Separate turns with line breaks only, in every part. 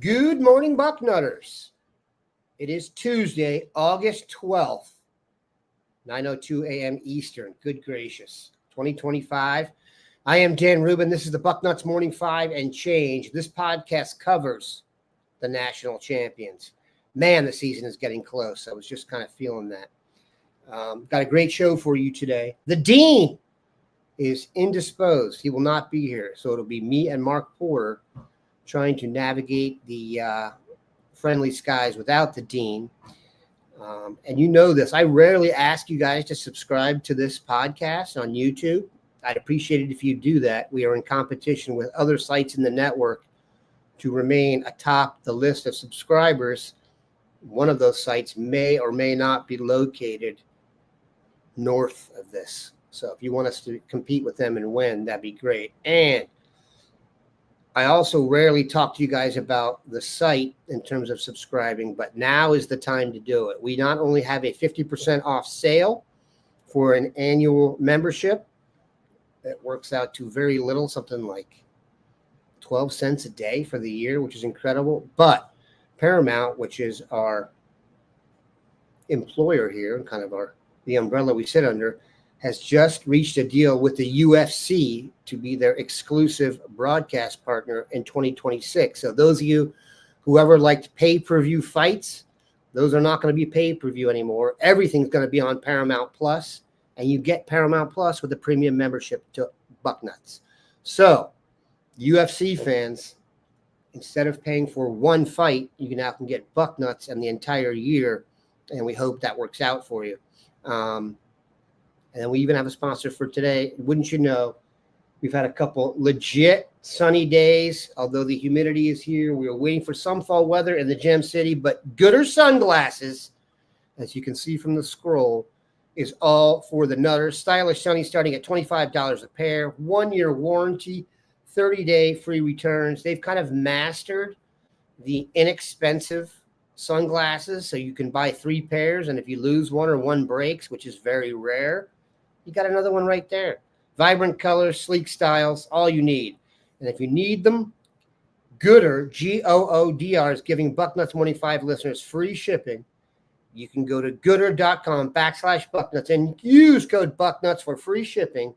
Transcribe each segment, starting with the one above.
Good morning, Bucknutters. It is Tuesday, August 12th, 9:02 a.m. Eastern. Good gracious. 2025. I am Dan Rubin. This is the Bucknuts Morning 5 and Change. This podcast covers the national champions. Man, the season is getting close. I was just kind of feeling that. Got a great show for you today. The Dean is indisposed. He will not be here. So it'll be me and Mark Porter trying to navigate the friendly skies without the Dean. And you know this. I rarely ask you guys to subscribe to this podcast on YouTube. I'd appreciate it if you do that. We are in competition with other sites in the network to remain atop the list of subscribers. One of those sites may or may not be located north of this. So if you want us to compete with them and win, that'd be great. And I also rarely talk to you guys about the site in terms of subscribing, but now is the time to do it. We not only have a 50% off sale for an annual membership that works out to very little, something like 12 cents a day for the year, which is incredible. But Paramount, which is our employer here and kind of the umbrella we sit under, has just reached a deal with the UFC to be their exclusive broadcast partner in 2026. So those of you who ever liked pay-per-view fights, those are not going to be pay-per-view anymore. Everything's going to be on Paramount Plus, and you get Paramount Plus with a premium membership to Bucknuts. So UFC fans, instead of paying for one fight, you now can get Bucknuts and the entire year, and we hope that works out for you. And we even have a sponsor for today. Wouldn't you know, we've had a couple legit sunny days, although the humidity is here. We are waiting for some fall weather in the Gem City, but Gooder Sunglasses, as you can see from the scroll, is all for the nutters. Stylish sunny starting at $25 a pair, 1-year warranty, 30-day free returns. They've kind of mastered the inexpensive sunglasses, so you can buy 3 pairs, and if you lose one or one breaks, which is very rare, you got another one right there. Vibrant colors, sleek styles, all you need. And if you need them, Gooder, Goodr, is giving Bucknuts Morning 5 listeners free shipping. You can go to gooder.com/Bucknuts and use code Bucknuts for free shipping.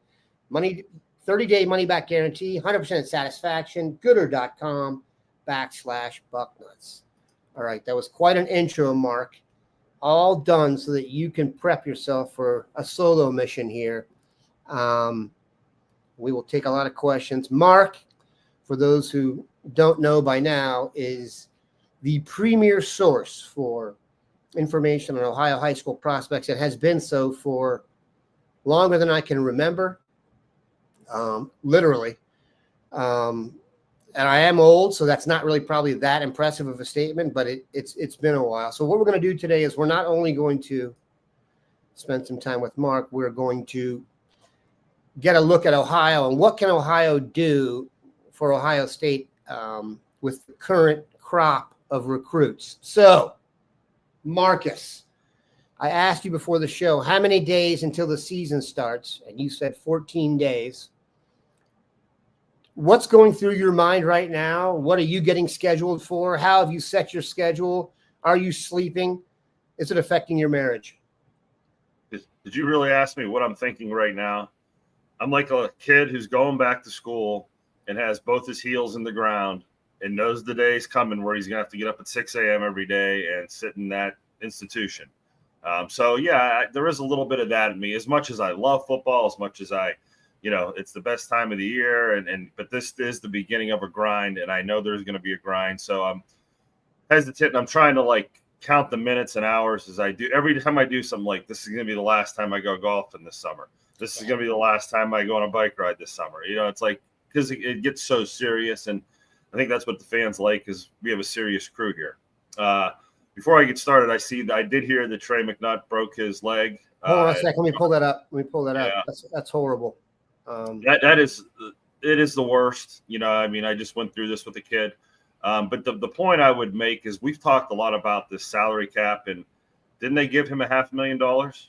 30-day money-back guarantee, 100% satisfaction, gooder.com/Bucknuts. All right, that was quite an intro, Mark. All done so that you can prep yourself for a solo mission here. We will take a lot of questions. Mark, for those who don't know by now, is the premier source for information on Ohio high school prospects. It has been so for longer than I can remember, literally. And I am old, so that's not really probably that impressive of a statement, but it's been a while. So what we're going to do today is we're not only going to spend some time with Mark, we're going to get a look at Ohio and what can Ohio do for Ohio State with the current crop of recruits. So, Marcus, I asked you before the show, how many days until the season starts? And you said 14 days. What's going through your mind right now? What are you getting scheduled for? How have you set your schedule? Are you sleeping? Is it affecting your marriage?
Did you really ask me what I'm thinking right now? I'm like a kid who's going back to school and has both his heels in the ground and knows the day's coming where he's going to have to get up at 6 a.m. every day and sit in that institution. So, yeah, there is a little bit of that in me. As much as I love football, as much as it's the best time of the year, but this is the beginning of a grind, and I know there's going to be a grind. So I'm hesitant, and I'm trying to count the minutes and hours as I do. Every time I do something like this is going to be the last time I go golfing this summer. This is going to be the last time I go on a bike ride this summer. It's like because it gets so serious, and I think that's what the fans like is we have a serious crew here. Before I get started, I did hear that Trey McNutt broke his leg.
Hold on a second. Let me pull that up.
Yeah.
That's horrible.
It is the worst. I just went through this with a kid. But the point I would make is we've talked a lot about this salary cap, and didn't they give him $500,000?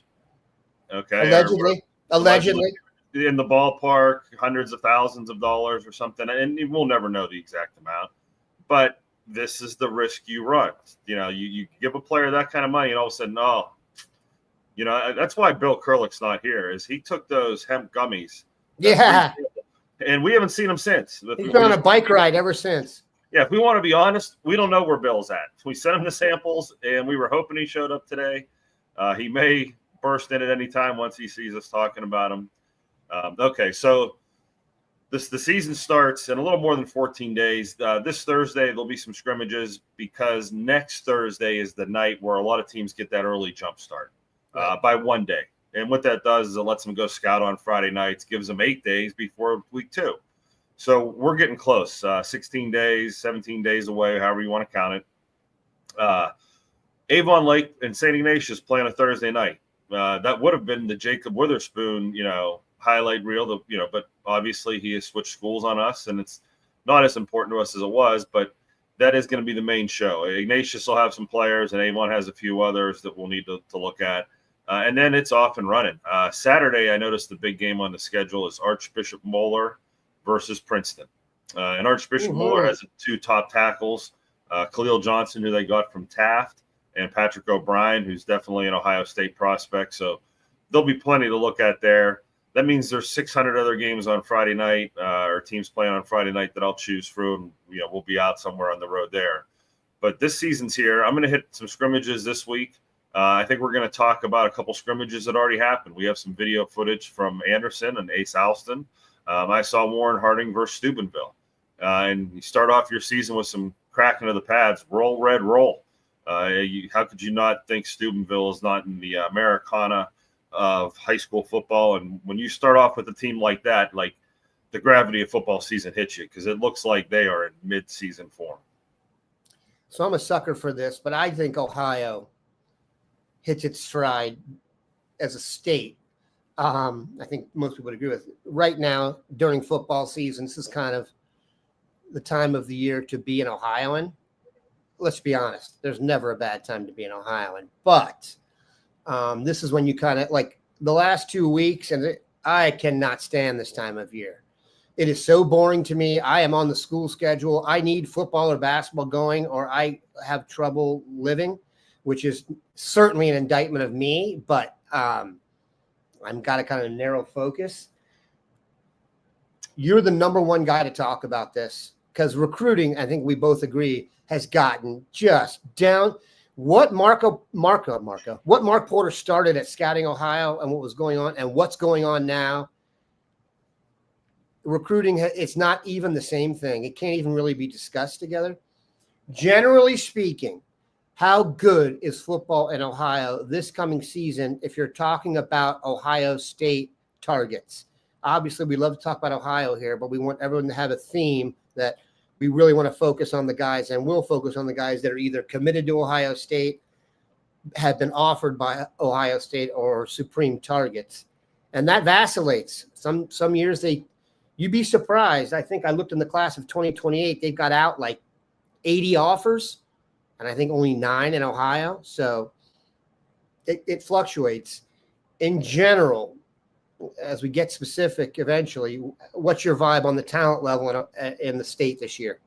Okay. Allegedly. In the ballpark, hundreds of thousands of dollars or something. And we'll never know the exact amount. But this is the risk you run. You give a player that kind of money, and all of a sudden, that's why Bill Kurlick's not here. Is he took those hemp gummies?
Yeah,
and we haven't seen him since.
He's been on a bike ride ever since.
Yeah, if we want to be honest, we don't know where Bill's at. We sent him the samples, and we were hoping he showed up today. He may burst in at any time once he sees us talking about him. Okay, so the season starts in a little more than 14 days. This Thursday, there'll be some scrimmages because next Thursday is the night where a lot of teams get that early jump start by 1 day. And what that does is it lets them go scout on Friday nights, gives them 8 days before week 2. So we're getting close, 16 days, 17 days away, however you want to count it. Avon Lake and St. Ignatius play on a Thursday night. That would have been the Jacob Witherspoon, highlight reel, but obviously he has switched schools on us, and it's not as important to us as it was, but that is going to be the main show. Ignatius will have some players, and Avon has a few others that we'll need to look at. And then it's off and running. Saturday, I noticed the big game on the schedule is Archbishop Moeller versus Princeton. And Archbishop Moeller has 2 top tackles, Khalil Johnson, who they got from Taft, and Patrick O'Brien, who's definitely an Ohio State prospect. So there'll be plenty to look at there. That means there's 600 other games on Friday night, or teams playing on Friday night that I'll choose through, and we'll be out somewhere on the road there. But this season's here. I'm going to hit some scrimmages this week. I think we're going to talk about a couple scrimmages that already happened. We have some video footage from Anderson and Ace Alston. I saw Warren Harding versus Steubenville. And you start off your season with some cracking of the pads. Roll, Red, roll. How could you not think Steubenville is not in the Americana of high school football? And when you start off with a team like that, like the gravity of football season hits you because it looks like they are in mid-season form.
So I'm a sucker for this, but I think Ohio hits its stride as a state. I think most people would agree with it. Right now, during football season, this is kind of the time of the year to be an Ohioan. Let's be honest, there's never a bad time to be an Ohioan, but this is when you kind of like the last 2 weeks, and I cannot stand this time of year. It is so boring to me. I am on the school schedule. I need football or basketball going, or I have trouble living, which is certainly an indictment of me, but I've got to kind of narrow focus. You're the number one guy to talk about this because recruiting, I think we both agree, has gotten just down. What Mark Porter started at Scouting Ohio and what was going on and what's going on now, recruiting, it's not even the same thing. It can't even really be discussed together. Generally speaking, how good is football in Ohio this coming season if you're talking about Ohio State targets? Obviously, we love to talk about Ohio here, but we want everyone to have a theme that we really want to focus on the guys, and we'll focus on the guys that are either committed to Ohio State, have been offered by Ohio State, or supreme targets. And that vacillates. Some years you'd be surprised. I think I looked in the class of 2028, they've got out like 80 offers, and I think only 9 in Ohio. So it fluctuates. In general, as we get specific eventually, what's your vibe on the talent level in the state this year?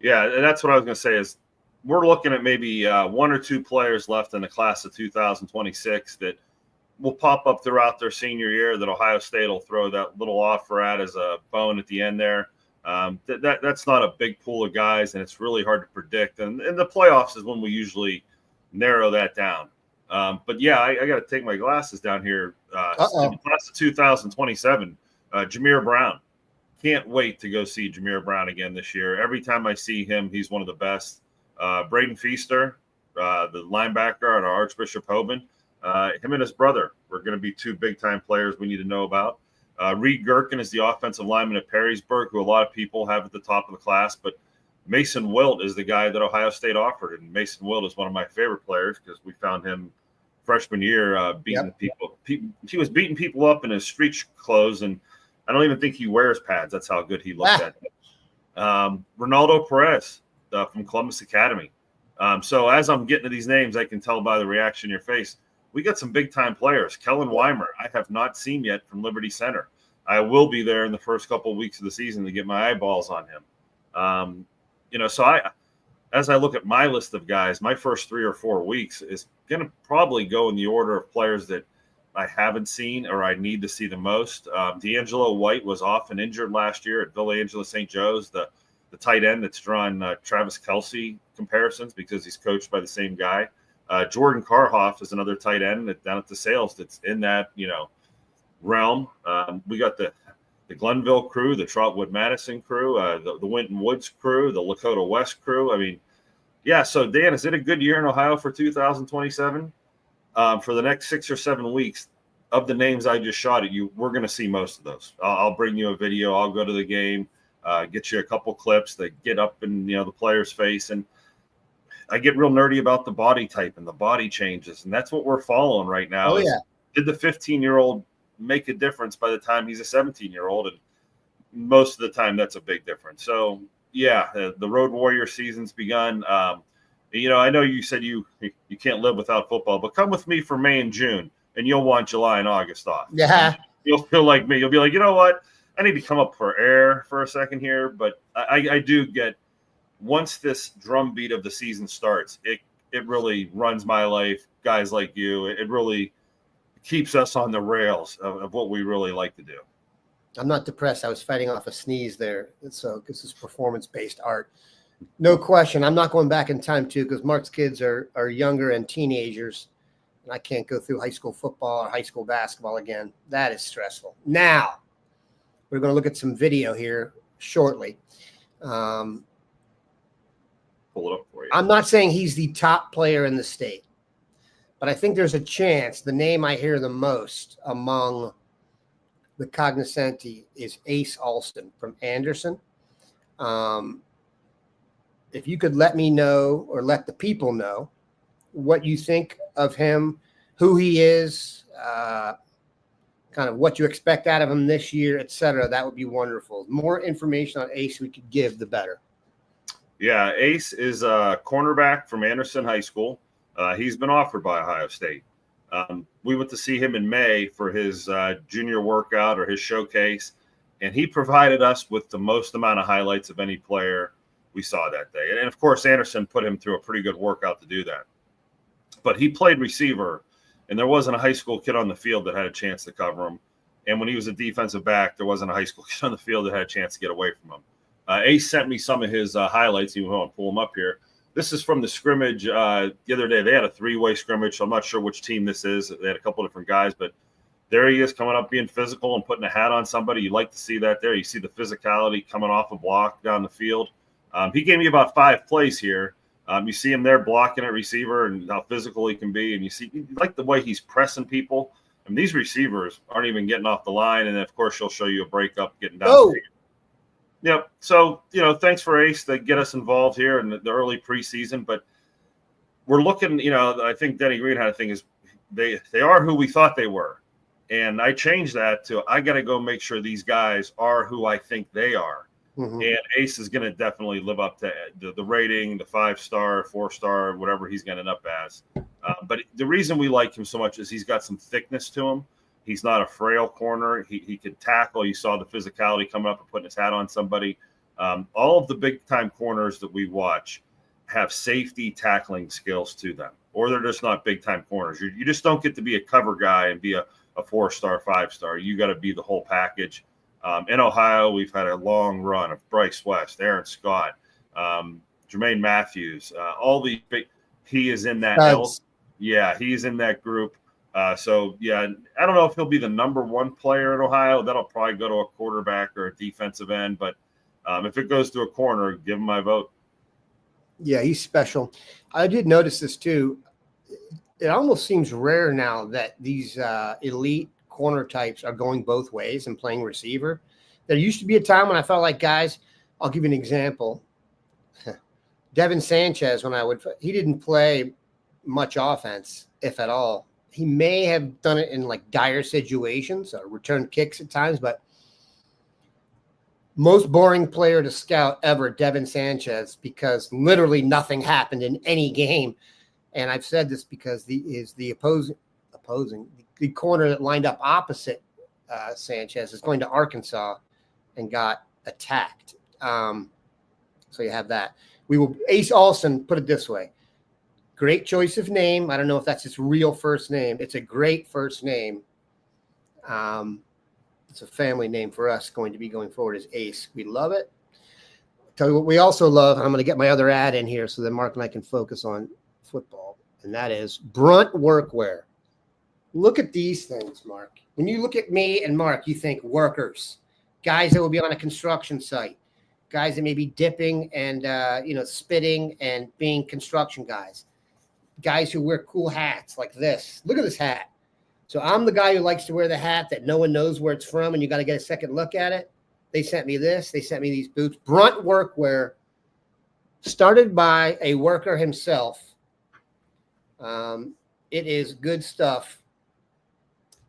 Yeah, and that's what I was going to say is we're looking at maybe 1 or 2 players left in the class of 2026 that will pop up throughout their senior year that Ohio State will throw that little offer at as a bone at the end there. That's not a big pool of guys, and it's really hard to predict. And the playoffs is when we usually narrow that down. But yeah, I got to take my glasses down here. In the class of 2027, Jameer Brown. Can't wait to go see Jameer Brown again this year. Every time I see him, he's one of the best. Braden Feaster, the linebacker at Archbishop Hoban, him and his brother were going to be 2 big-time players we need to know about. Reed Gherkin is the offensive lineman at Perrysburg, who a lot of people have at the top of the class, but Mason Wilt is the guy that Ohio State offered, and Mason Wilt is one of my favorite players because we found him freshman year beating people. He was beating people up in his street clothes, and I don't even think he wears pads. That's how good he looked at him. Ronaldo Perez from Columbus Academy. So as I'm getting to these names, I can tell by the reaction in your face, we got some big-time players. Kellen Weimer, I have not seen yet from Liberty Center. I will be there in the first couple of weeks of the season to get my eyeballs on him. So as I look at my list of guys, my first 3 or 4 weeks is going to probably go in the order of players that I haven't seen or I need to see the most. D'Angelo White was off and injured last year at Villa Angela St. Joe's, the tight end that's drawn Travis Kelce comparisons because he's coached by the same guy. Jordan Karhoff is another tight end down at the Sales that's in that, realm. We got the Glenville crew, the Trotwood Madison crew, the Winton Woods crew, the Lakota West crew. I mean, yeah. So Dan, is it a good year in Ohio for 2027? For the next 6 or 7 weeks, of the names I just shot at you, we're going to see most of those. I'll bring you a video. I'll go to the game, get you a couple clips that get up in the player's face, and I get real nerdy about the body type and the body changes, and that's what we're following right now.
Oh, yeah.
Did the 15-year-old make a difference by the time he's a 17-year-old? And most of the time, that's a big difference. So, yeah, the Road Warrior season's begun. I know you said you can't live without football, but come with me for May and June, and you'll want July and August off.
Yeah.
You'll feel like me. You'll be like, you know what? I need to come up for air for a second here. But I do get, once this drumbeat of the season starts, it really runs my life. Guys like you, it really keeps us on the rails of what we really like to do.
I'm not depressed. I was fighting off a sneeze there. So, this is performance-based art. No question. I'm not going back in time, too, because Mark's kids are younger and teenagers, and I can't go through high school football or high school basketball again. That is stressful. Now, we're going to look at some video here shortly.
Pull it up for you.
I'm not saying he's the top player in the state, but I think there's a chance the name I hear the most among the cognoscenti is Ace Alston from Anderson. If you could let me know or let the people know what you think of him, who he is, kind of what you expect out of him this year, et cetera, that would be wonderful. The more information on Ace we could give, the better.
Yeah, Ace is a cornerback from Anderson High School. He's been offered by Ohio State. We went to see him in May for his junior workout or his showcase, and he provided us with the most amount of highlights of any player we saw that day. And, of course, Anderson put him through a pretty good workout to do that. But he played receiver, and there wasn't a high school kid on the field that had a chance to cover him. And when he was a defensive back, there wasn't a high school kid on the field that had a chance to get away from him. Ace sent me some of his highlights. You want to pull them up here. This is from the scrimmage the other day. They had a 3-way scrimmage, so I'm not sure which team this is. They had a couple different guys, but there he is coming up being physical and putting a hat on somebody. You like to see that there. You see the physicality coming off a block down the field. He gave me about 5 plays here. You see him there blocking at receiver and how physical he can be, and you like the way he's pressing people. I mean, these receivers aren't even getting off the line, and then, of course, she'll show you a breakup getting down the field. Yep. So, thanks for Ace to get us involved here in the early preseason. But we're looking, I think Denny Green had a thing is they are who we thought they were. And I changed that to I got to go make sure these guys are who I think they are. Mm-hmm. And Ace is going to definitely live up to the rating, the 5-star, 4-star, whatever he's going to end up as. But the reason we like him so much is he's got some thickness to him. He's not a frail corner. He can tackle. You saw the physicality coming up and putting his hat on somebody. All of the big-time corners that we watch have safety tackling skills to them, or they're just not big-time corners. You just don't get to be a cover guy and be a 4-star, 5-star. You got to be the whole package. In Ohio, we've had a long run of Bryce West, Aaron Scott, Jermaine Matthews, all these big – he is in that – yeah, he's in that group. So, yeah, I don't know if he'll be the number 1 player in Ohio. That'll probably go to a quarterback or a defensive end. But if it goes to a corner, give him my vote.
Yeah, he's special. I did notice this, too. It almost seems rare now that these elite corner types are going both ways and playing receiver. There used to be a time when I felt like guys – I'll give you an example. Devin Sanchez, he didn't play much offense, if at all. He may have done it in like dire situations or return kicks at times, but most boring player to scout ever, Devin Sanchez, because literally nothing happened in any game. And I've said this because the opposing corner that lined up opposite Sanchez is going to Arkansas and got attacked. So you have that. We will Ace Alston, put it this way. Great choice of name. I don't know if that's his real first name. It's a great first name. It's a family name for us going to be going forward is Ace. We love it. Tell you what we also love, and I'm going to get my other ad in here so that Mark and I can focus on football, and that is Brunt Workwear. Look at these things, Mark. When you look at me and Mark, you think workers, guys that will be on a construction site, guys that may be dipping and spitting and being construction guys who wear cool hats like this. Look at this hat. So I'm the guy who likes to wear the hat that no one knows where it's from, and you got to get a second look at it. They sent me this. They sent me these boots. Brunt Workwear, started by a worker himself. It is good stuff.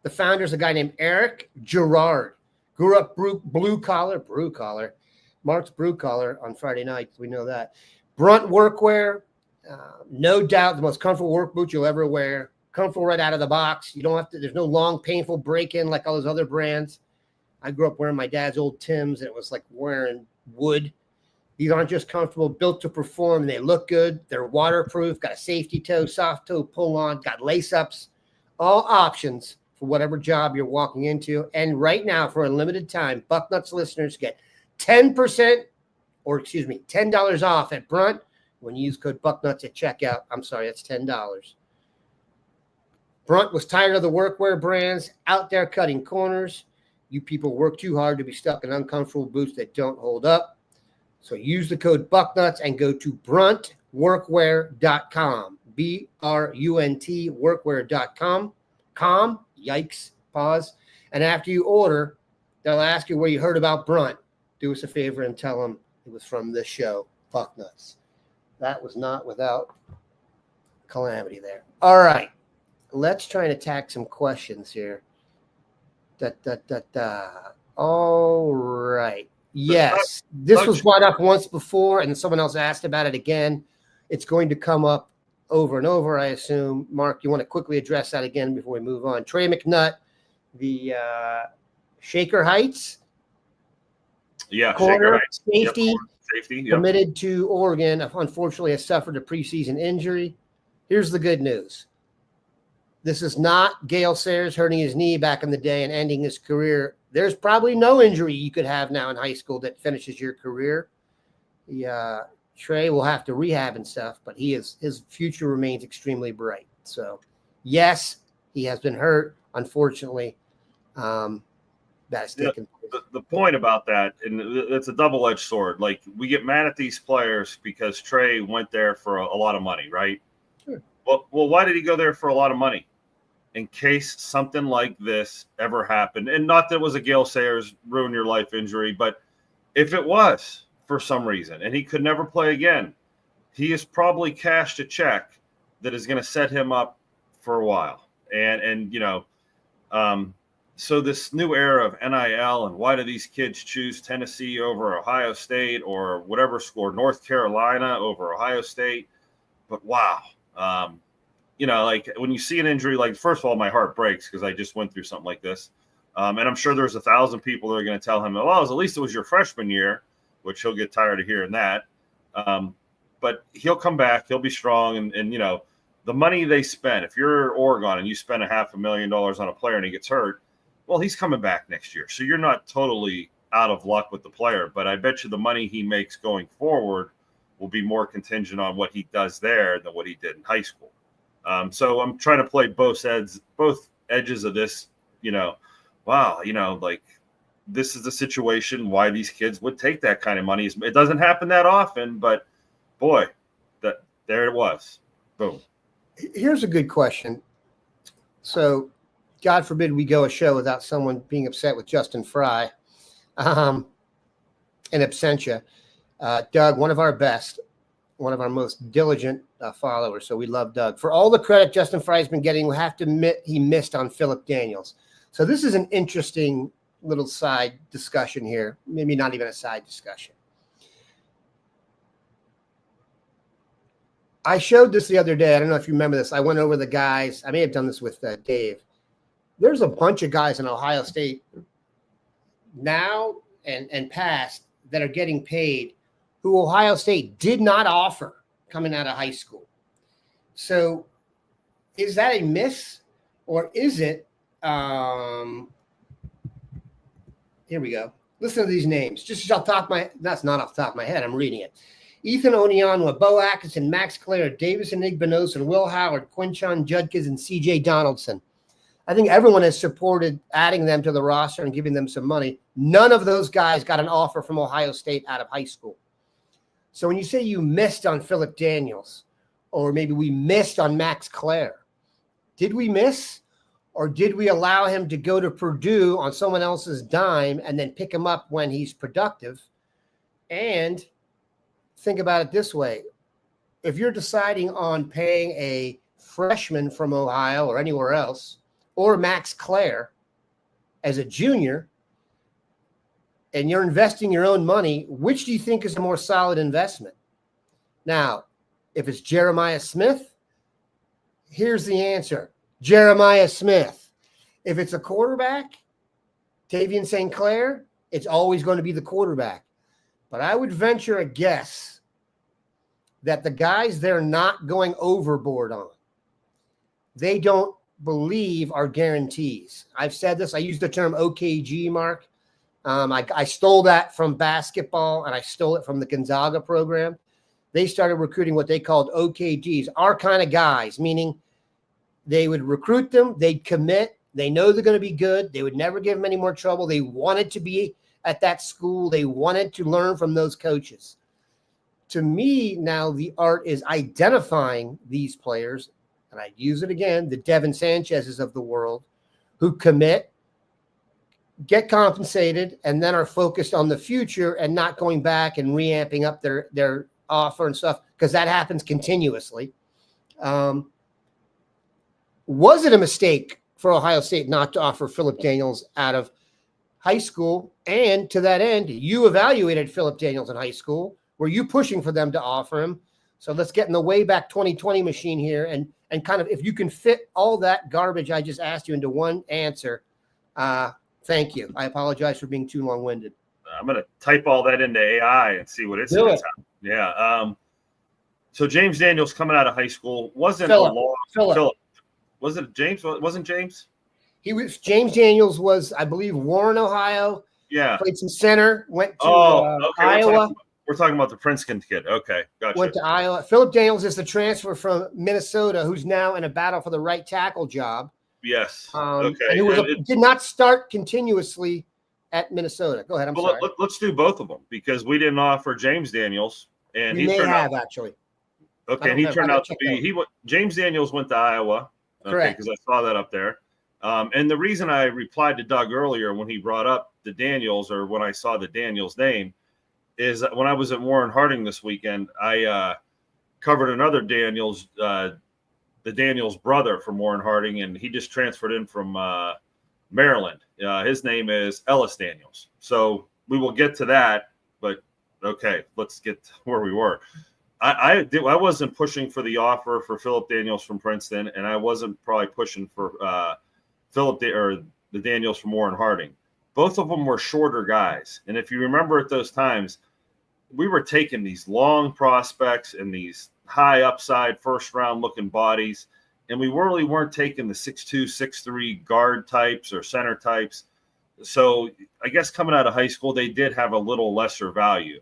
The founder is a guy named Eric Gerard. Grew up blue collar. Mark's blue collar on Friday nights. We know that. Brunt Workwear, no doubt the most comfortable work boot you'll ever wear. Comfortable right out of the box. You don't have to, there's no long, painful break-in like all those other brands. I grew up wearing my dad's old Timbs, and it was like wearing wood. These aren't just comfortable, built to perform. They look good. They're waterproof, got a safety toe, soft toe pull-on, got lace-ups, all options for whatever job you're walking into. And right now, for a limited time, Bucknuts listeners get 10% $10 off at Brunt when you use code Bucknuts at checkout. I'm sorry, that's $10. Brunt was tired of the workwear brands out there cutting corners. You people work too hard to be stuck in uncomfortable boots that don't hold up. So use the code Bucknuts and go to bruntworkwear.com. BRUNT workwear.com. Yikes, pause. And after you order, they'll ask you where you heard about Brunt. Do us a favor and tell them it was from this show, Bucknuts. That was not without calamity there. All right. Let's try and attack some questions here. All right. Yes. This was brought up once before, and someone else asked about it again. It's going to come up over and over, I assume. Mark, you want to quickly address that again before we move on? Trey McNutt, the Shaker Heights.
Yeah,
corner
Shaker Heights.
Safety.
Yep.
Committed to Oregon. Unfortunately, has suffered a preseason injury. Here's the good news. This is not Gale Sayers hurting his knee back in the day and ending his career. There's probably no injury you could have now in high school that finishes your career. Trey will have to rehab and stuff, but his future remains extremely bright. So, yes, he has been hurt, unfortunately. That's taken place.
The point about that, and it's a double-edged sword. Like, we get mad at these players because Trey went there for a lot of money, right?
Sure.
Well, why did he go there for a lot of money? In case something like this ever happened. And not that it was a Gale Sayers ruin your life injury, but if it was for some reason and he could never play again, he has probably cashed a check that is going to set him up for a while. So this new era of NIL and why do these kids choose Tennessee over Ohio State or whatever score, North Carolina over Ohio State? But wow. Like when you see an injury, like, first of all, my heart breaks because I just went through something like this. And I'm sure there's 1,000 people that are going to tell him, well, at least it was your freshman year, which he'll get tired of hearing that. But he'll come back. He'll be strong. And the money they spend, if you're Oregon and you spend $500,000 on a player and he gets hurt, well, he's coming back next year. So you're not totally out of luck with the player. But I bet you the money he makes going forward will be more contingent on what he does there than what he did in high school. So I'm trying to play both edges of this, like this is the situation why these kids would take that kind of money. It doesn't happen that often, but boy, there it was. Boom.
Here's a good question. So God forbid we go a show without someone being upset with Justin Fry, in absentia. Doug, one of our best, one of our most diligent followers. So we love Doug. For all the credit Justin Fry has been getting, we have to admit he missed on Phillip Daniels. So this is an interesting little side discussion here. Maybe not even a side discussion. I showed this the other day. I don't know if you remember this. I went over the guys. I may have done this with Dave. There's a bunch of guys in Ohio State now and past that are getting paid who Ohio State did not offer coming out of high school. So is that a miss, or is it here we go. Listen to these names. Just off the top of my, that's not off the top of my head. I'm reading it. Ethan Onionwa, Bo Atkinson, Max Klare, Davison Igbonosan, Will Howard, Quinchon Judkins, and CJ Donaldson. I think everyone has supported adding them to the roster and giving them some money. None of those guys got an offer from Ohio State out of high school. So when you say you missed on Phillip Daniels, or maybe we missed on Max Klare, did we miss? Or did we allow him to go to Purdue on someone else's dime and then pick him up when he's productive? And think about it this way. If you're deciding on paying a freshman from Ohio or anywhere else, or Max Klare as a junior, and you're investing your own money, which do you think is a more solid investment? Now, if it's Jeremiah Smith, here's the answer. Jeremiah Smith. If it's a quarterback, Tavian St. Clair, it's always going to be the quarterback. But I would venture a guess that the guys they're not going overboard on, they don't believe are guarantees. I've said this. I use the term OKG, Mark. I stole that from basketball, and I stole it from the Gonzaga program. They started recruiting what they called OKGs, our kind of guys, meaning they would recruit them, they'd commit, they know they're going to be good, they would never give them any more trouble. They wanted to be at that school, they wanted to learn from those coaches. To me, now the art is identifying these players, and I use it again, the Devin Sanchez's of the world, who commit, get compensated, and then are focused on the future and not going back and reamping up their offer and stuff, because that happens continuously. Was it a mistake for Ohio State not to offer Phillip Daniels out of high school? And to that end, you evaluated Phillip Daniels in high school. Were you pushing for them to offer him? So let's get in the Wayback 2020 machine here and kind of, if you can fit all that garbage I just asked you into one answer, thank you. I apologize for being too long-winded.
I'm going to type all that into AI and see what it says. Yeah. So James Daniels coming out of high school wasn't
Phillip.
Was it James? Wasn't James?
James Daniels was, I believe, Warren, Ohio.
Yeah.
Played some center, went to Iowa.
We're talking about the Princeton kid. Okay, gotcha.
Went to Iowa. Phillip Daniels is the transfer from Minnesota, who's now in a battle for the right tackle job.
Yes.
Okay. And who did not start continuously at Minnesada. Go ahead. I'm sorry.
Let's do both of them, because we didn't offer James Daniels, and
he turned out actually.
Okay, and he turned out to be James Daniels went to Iowa.
Correct.
Because I saw that up there. And the reason I replied to Doug earlier when he brought up the Daniels, or when I saw the Daniels name, is that when I was at Warren Harding this weekend, I covered another Daniels, the Daniels brother from Warren Harding, and he just transferred in from Maryland. His name is Ellis Daniels. So we will get to that, but okay, let's get to where we were. I wasn't pushing for the offer for Phillip Daniels from Princeton, and I wasn't probably pushing for the Daniels from Warren Harding. Both of them were shorter guys, and if you remember at those times, we were taking these long prospects and these high upside first round looking bodies, and we really weren't taking the 6'2", 6'3" guard types or center types. So I guess coming out of high school, they did have a little lesser value.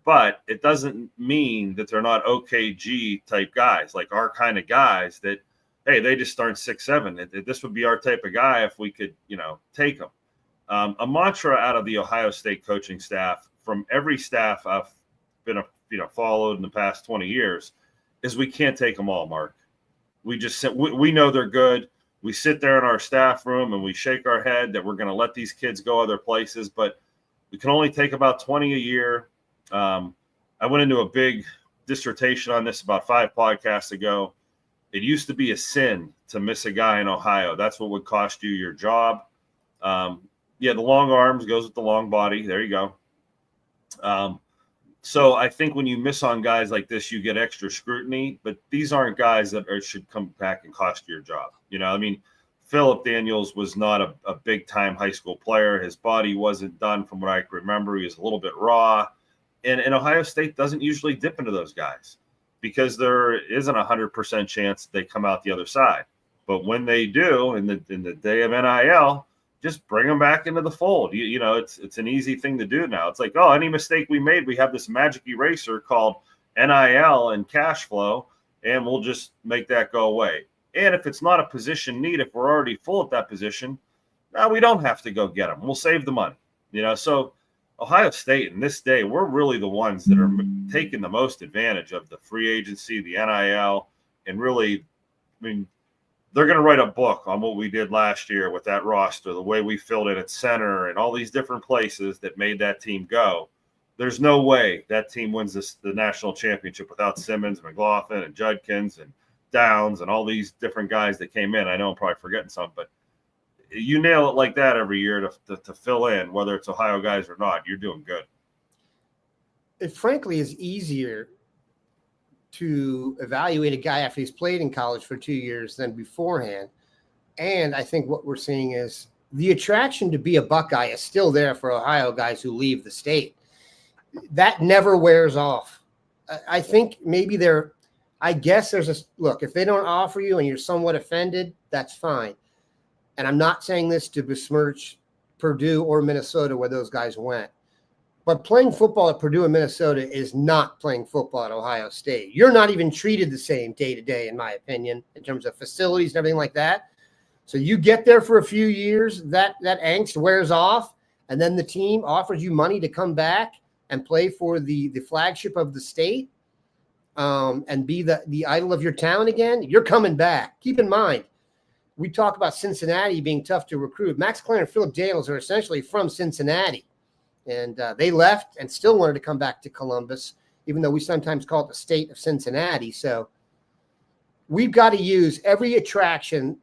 But it doesn't mean that they're not OKG type guys, like our kind of guys that, hey, they just aren't 6'7". This would be our type of guy if we could, take them. A mantra out of the Ohio State coaching staff, from every staff I've been followed in the past 20 years, is we can't take them all, Mark. We know they're good. We sit there in our staff room and we shake our head that we're going to let these kids go other places, but we can only take about 20 a year. I went into a big dissertation on this about 5 podcasts ago. It used to be a sin to miss a guy in Ohio. That's what would cost you your job. The long arms goes with the long body. There you go. So I think when you miss on guys like this, you get extra scrutiny, but these aren't guys that should come back and cost you your job. Phillip Daniels was not a big time high school player. His body wasn't done from what I can remember. He was a little bit raw. And Ohio State doesn't usually dip into those guys because there isn't 100% chance they come out the other side. But when they do, in the day of NIL, just bring them back into the fold. You know, it's an easy thing to do now. It's like, oh, any mistake we made, we have this magic eraser called NIL and cash flow, and we'll just make that go away. And if it's not a position need, if we're already full at that position, now we don't have to go get them. We'll save the money. You know, so Ohio State in this day, we're really the ones that are taking the most advantage of the free agency, the NIL, and really, I mean, they're going to write a book on what we did last year with that roster, the way we filled in at center and all these different places that made that team go. There's no way that team wins the national championship without Simmons, McLaughlin, and Judkins and Downs and all these different guys that came in. I know I'm probably forgetting some, but you nail it like that every year to fill in, whether it's Ohio guys or not, you're doing good.
It frankly is easier to evaluate a guy after he's played in college for 2 years than beforehand. And I think what we're seeing is the attraction to be a Buckeye is still there for Ohio guys who leave the state. That never wears off. I think maybe I guess there's a look, if they don't offer you and you're somewhat offended, that's fine. And I'm not saying this to besmirch Purdue or Minnesota where those guys went. But playing football at Purdue and Minnesota is not playing football at Ohio State. You're not even treated the same day to day, in my opinion, in terms of facilities and everything like that. So you get there for a few years, that angst wears off, and then the team offers you money to come back and play for the flagship of the state and be the idol of your town again. You're coming back. Keep in mind, we talk about Cincinnati being tough to recruit. Max Klare and Phillip Daniels are essentially from Cincinnati. And they left and still wanted to come back to Columbus, even though we sometimes call it the state of Cincinnati. So we've got to use every attraction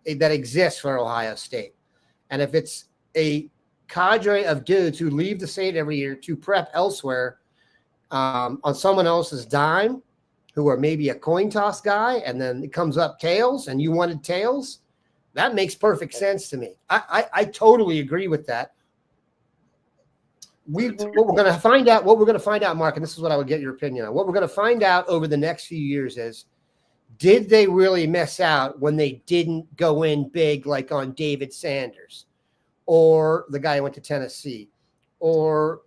that exists for Ohio State. And if it's a cadre of dudes who leave the state every year to prep elsewhere on someone else's dime, who are maybe a coin toss guy, and then it comes up tails and you wanted tails, that makes perfect sense to me. I totally agree with that. What we're going to find out, Mark, and this is what I would get your opinion on. What we're going to find out over the next few years is, did they really miss out when they didn't go in big, like on David Sanders or the guy who went to Tennessee or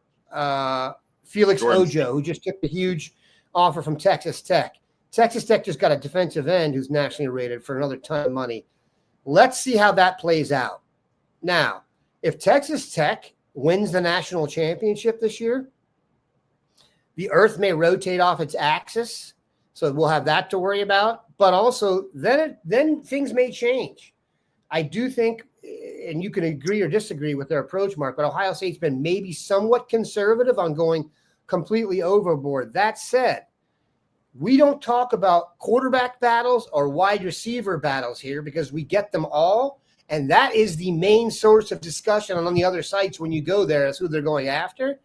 Felix Ojo, who just took the huge offer from Texas Tech. Texas Tech just got a defensive end who's nationally rated for another ton of money. Let's see how that plays out. Now, if Texas Tech wins the national championship this year, the earth may rotate off its axis, so we'll have that to worry about. But also, then things may change. I do think, and you can agree or disagree with their approach, Mark, but Ohio State's been maybe somewhat conservative on going completely overboard. That said, we don't talk about quarterback battles or wide receiver battles here because we get them all. And that is the main source of discussion on the other sites when you go there as who they're going after.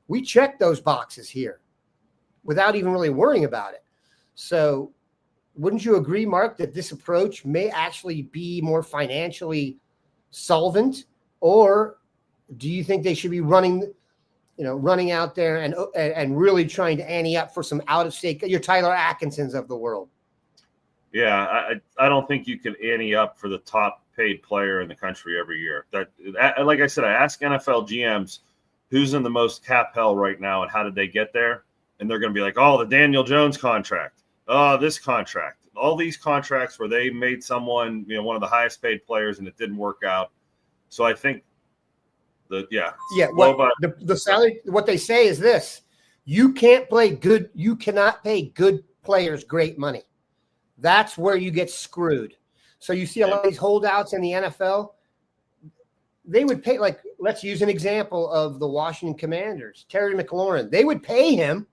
We check those boxes here without even really worrying about it. So wouldn't you agree, Mark, that this approach may actually be more financially solvent? Or do you think they should be running out there and really trying to ante up for some out-of-state, your Tyler Atkinsons of the world?
Yeah, I don't think you can ante up for the top paid player in the country every year. That, like I said, I ask NFL GMs who's in the most cap hell right now and how did they get there, and they're going to be like, oh, the Daniel Jones contract, oh, this contract, all these contracts where they made someone, one of the highest paid players and it didn't work out. So I think the salary. What they say is this: you cannot pay good players great money. That's where you get screwed. So you see a lot of these holdouts in the NFL, they would pay, like, let's use an example of the Washington Commanders, Terry McLaurin. They would pay him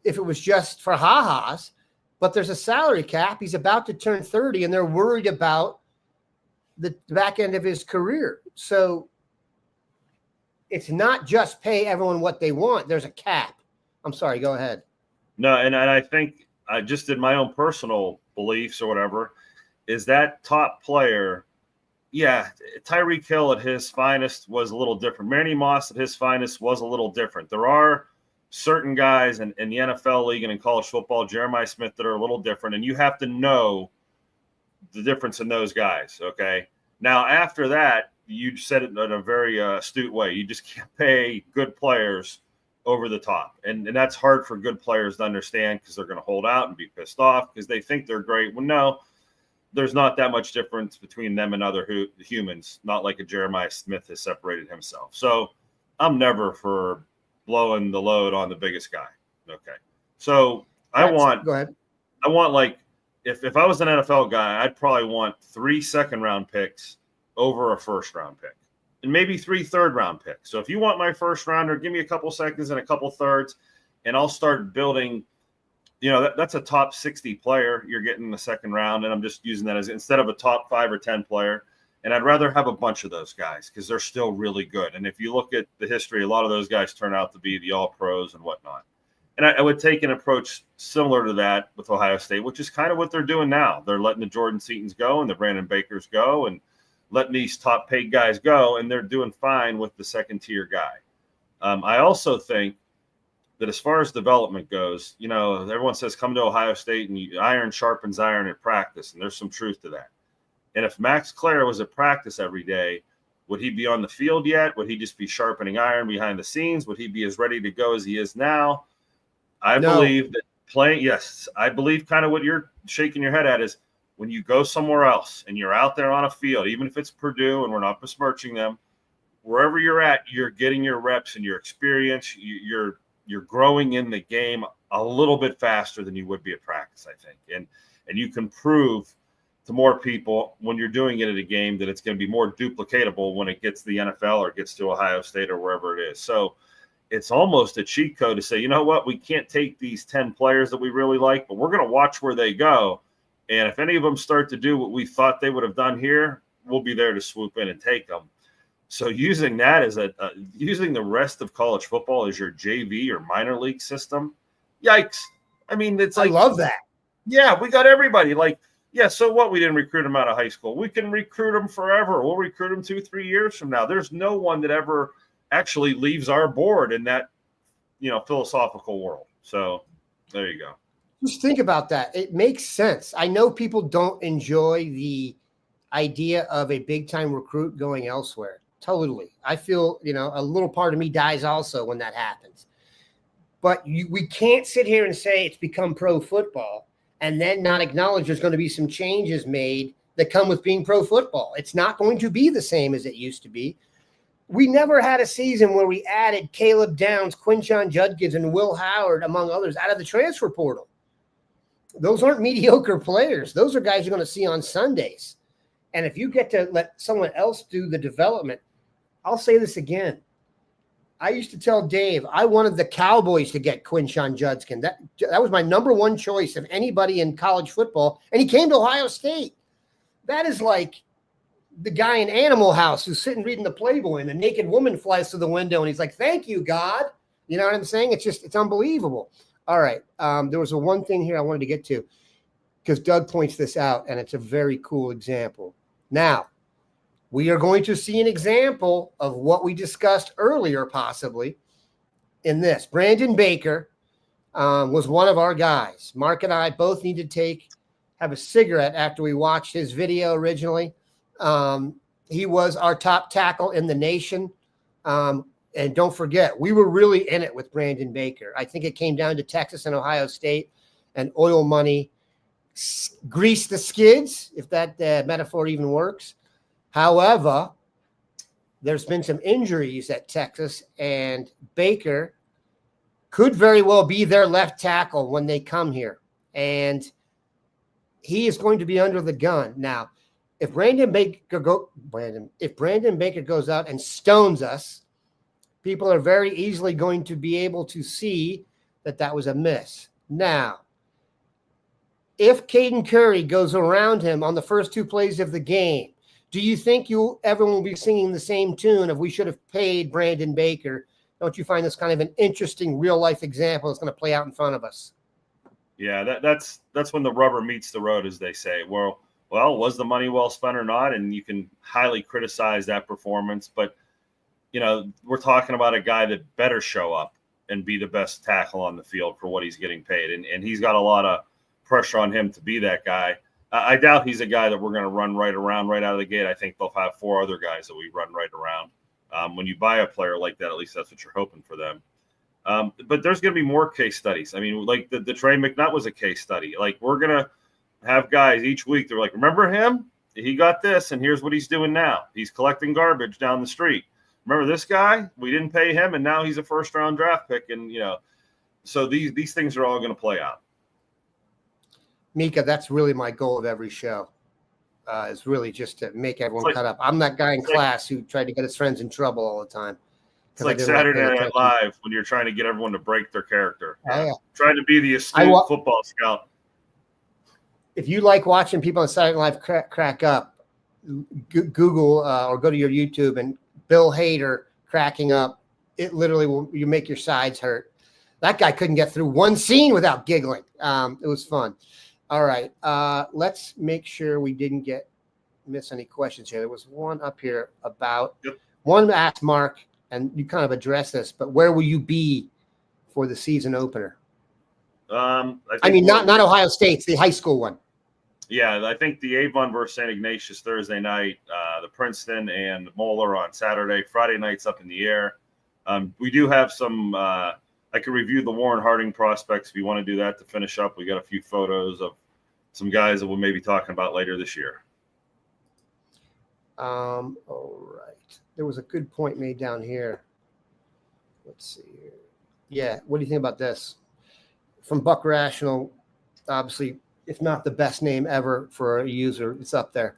if it was just for ha-has, but there's a salary cap. He's about to turn 30, and they're worried about the back end of his career. So it's not just pay everyone what they want. There's a cap. I'm sorry, go ahead. No, and I think I just did my own personal beliefs or whatever, is that top player yeah, Tyreek Hill at his finest was a little different. Randy Moss at his finest was a little different. There are certain guys in the NFL league and in college football, Jeremiah Smith, that are a little different, and you have to know the difference in those guys, okay? Now, after that, you said it in a very astute way. You just can't pay good players over the top. And that's hard for good players to understand because they're going to hold out and be pissed off because they think they're great. Well, no, there's not that much difference between them and other humans, not like a Jeremiah Smith has separated himself. So I'm never for blowing the load on the biggest guy. Okay. So go ahead. I want, like, if I was an NFL guy, I'd probably want 3 second-round picks over a first-round pick and maybe 3 third-round picks. So if you want my first rounder, give me a couple seconds and a couple thirds, and I'll start building. You know, that's a top 60 player you're getting in the second round, and I'm just using that as instead of a top 5 or 10 player. And I'd rather have a bunch of those guys because they're still really good. And if you look at the history, a lot of those guys turn out to be the all-pros and whatnot. And I would take an approach similar to that with Ohio State, which is kind of what they're doing now. They're letting the Jordan Seatons go and the Brandon Bakers go and letting these top-paid guys go, and they're doing fine with the second-tier guy. I also think that as far as development goes, you know, everyone says come to Ohio State and iron sharpens iron at practice, and there's some truth to that. And if Max Klare was at practice every day, would he be on the field yet? Would he just be sharpening iron behind the scenes? Would he be as ready to go as he is now? I believe that I believe kind of what you're shaking your head at is when you go somewhere else and you're out there on a field, even if it's Purdue and we're not besmirching them, wherever you're at, you're getting your reps and your experience. You're growing in the game a little bit faster than you would be at practice, I think. And you can prove to more people when you're doing it at a game that it's going to be more duplicatable when it gets to the NFL or gets to Ohio State or wherever it is. So it's almost a cheat code to say, you know what, we can't take these 10 players that we really like, but we're going to watch where they go. And if any of them start to do what we thought they would have done here, we'll be there to swoop in and take them. So using that as using the rest of college football as your JV or minor league system, yikes. I mean, it's like,
I love that.
Yeah, we got everybody. Like, yeah, so what? We didn't recruit them out of high school. We can recruit them forever. We'll recruit them 2-3 years from now. There's no one that ever actually leaves our board in that, you know, philosophical world. So there you go.
Just think about that. It makes sense. I know people don't enjoy the idea of a big-time recruit going elsewhere. Totally. I feel, you know, a little part of me dies also when that happens. But we can't sit here and say it's become pro football and then not acknowledge there's going to be some changes made that come with being pro football. It's not going to be the same as it used to be. We never had a season where we added Caleb Downs, Quinshon Judkins, and Will Howard, among others, out of the transfer portal. Those aren't mediocre players. Those are guys you're going to see on Sundays. And if you get to let someone else do the development, I'll say this again. I used to tell Dave, I wanted the Cowboys to get Quinshon Judkins. That was my number one choice of anybody in college football. And he came to Ohio State. That is like the guy in Animal House who's sitting reading the Playboy and the naked woman flies through the window and he's like, thank you, God. You know what I'm saying? It's unbelievable. All right. There was one thing here I wanted to get to because Doug points this out, and it's a very cool example. Now, we are going to see an example of what we discussed earlier, possibly, in this. Brandon Baker was one of our guys. Mark and I both need to have a cigarette after we watched his video originally. He was our top tackle in the nation. And don't forget, we were really in it with Brandon Baker. I think it came down to Texas and Ohio State, and oil money greased the skids, if that metaphor even works. However, there's been some injuries at Texas, and Baker could very well be their left tackle when they come here. And he is going to be under the gun. Now, if Brandon Baker goes out and stones us, people are very easily going to be able to see that was a miss. Now, if Caden Curry goes around him on the first 2 plays of the game, do you think everyone will be singing the same tune of we should have paid Brandon Baker? Don't you find this kind of an interesting real-life example that's going to play out in front of us?
Yeah, that's when the rubber meets the road, as they say. Well, well, was the money well spent or not? And you can highly criticize that performance. But, we're talking about a guy that better show up and be the best tackle on the field for what he's getting paid. And he's got a lot of pressure on him to be that guy. I doubt he's a guy that we're going to run right around right out of the gate. I think they'll have 4 other guys that we run right around. When you buy a player like that, at least that's what you're hoping for them. But there's going to be more case studies. I mean, like the Trey McNutt was a case study. Like, we're going to have guys each week. They're like, remember him? He got this, and here's what he's doing now. He's collecting garbage down the street. Remember this guy? We didn't pay him, and now he's a first-round draft pick. And, so these things are all going to play out.
Mika, that's really my goal of every show, is really just to make everyone cut up. I'm that guy in class who tried to get his friends in trouble all the time.
It's like Saturday Night Live when you're trying to get everyone to break their character.
Oh, yeah.
Trying to be the astute football scout.
If you like watching people on Saturday Night Live crack up, Google or go to your YouTube and Bill Hader cracking up. It literally you make your sides hurt. That guy couldn't get through one scene without giggling. It was fun. All right. Let's make sure we didn't miss any questions here. There was one up here about one to ask Mark, and you kind of addressed this, but where will you be for the season opener? I mean, not Ohio State's, the high school one.
Yeah, I think the Avon versus St. Ignatius Thursday night, the Princeton and Moeller on Saturday. Friday night's up in the air. We do have some I could review the Warren Harding prospects if you want to do that to finish up. We got a few photos of some guys that we'll maybe talking about later this year. All
right. There was a good point made down here. Let's see here. Yeah, what do you think about this? From Buck Rational, obviously, if not the best name ever for a user, it's up there.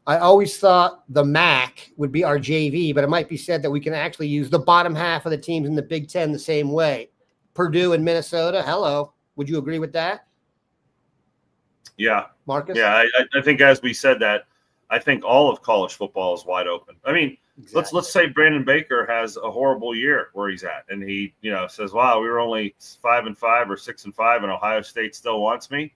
I always thought the MAC would be our JV, but it might be said that we can actually use the bottom half of the teams in the Big Ten the same way. Purdue and Minnesota. Hello. Would you agree with that?
Yeah.
Marcus?
Yeah, I think as we said that, I think all of college football is wide open. I mean, exactly. Let's say Brandon Baker has a horrible year where he's at, and he says, wow, we were only 5-5 or 6-5 and Ohio State still wants me.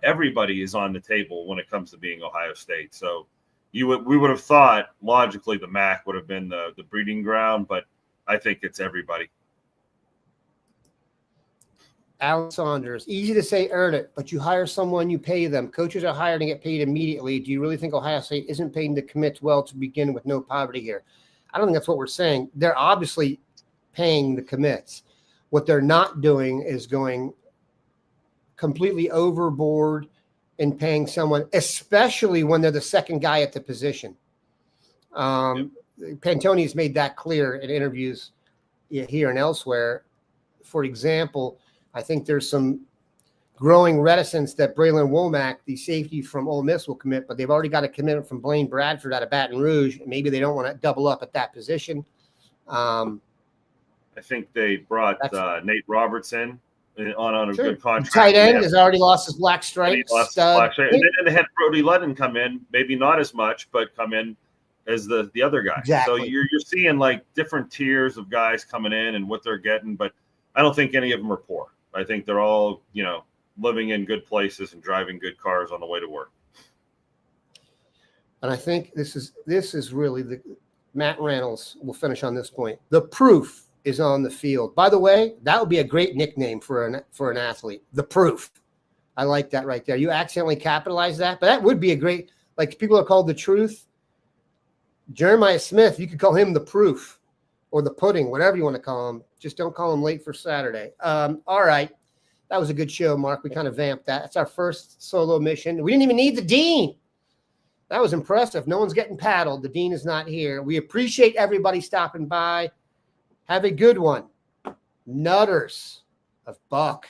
Everybody is on the table when it comes to being Ohio State. So we would have thought logically the MAC would have been the breeding ground, but I think it's everybody.
Alan Saunders, easy to say earn it, but you hire someone, you pay them. Coaches are hired and get paid immediately. Do you really think Ohio State isn't paying the commits well to begin with no poverty here? I don't think that's what we're saying. They're obviously paying the commits. What they're not doing is going completely overboard in paying someone, especially when they're the second guy at the position. Pantoni's made that clear in interviews here and elsewhere. For example, I think there's some growing reticence that Braylon Womack, the safety from Ole Miss, will commit, but they've already got a commitment from Blaine Bradford out of Baton Rouge. Maybe they don't want to double up at that position.
I think they brought Nate Robertson on a good contract.
Tight end has already lost his black stripe.
And then they had Brody Ludden come in, maybe not as much, but come in as the other guy.
Exactly.
So you're seeing like different tiers of guys coming in and what they're getting, but I don't think any of them are poor. I think they're all, living in good places and driving good cars on the way to work.
And I think this is really Matt Reynolds will finish on this point. The proof is on the field. By the way, that would be a great nickname for an athlete. The proof. I like that right there. You accidentally capitalize that, but that would be a great, like people are called the truth. Jeremiah Smith, you could call him the proof or the pudding, whatever you want to call him. Just don't call him late for Saturday. All right. That was a good show, Mark. We kind of vamped that. It's our first solo mission. We didn't even need the dean. That was impressive. No one's getting paddled. The dean is not here. We appreciate everybody stopping by. Have a good one. Nutters of Buck.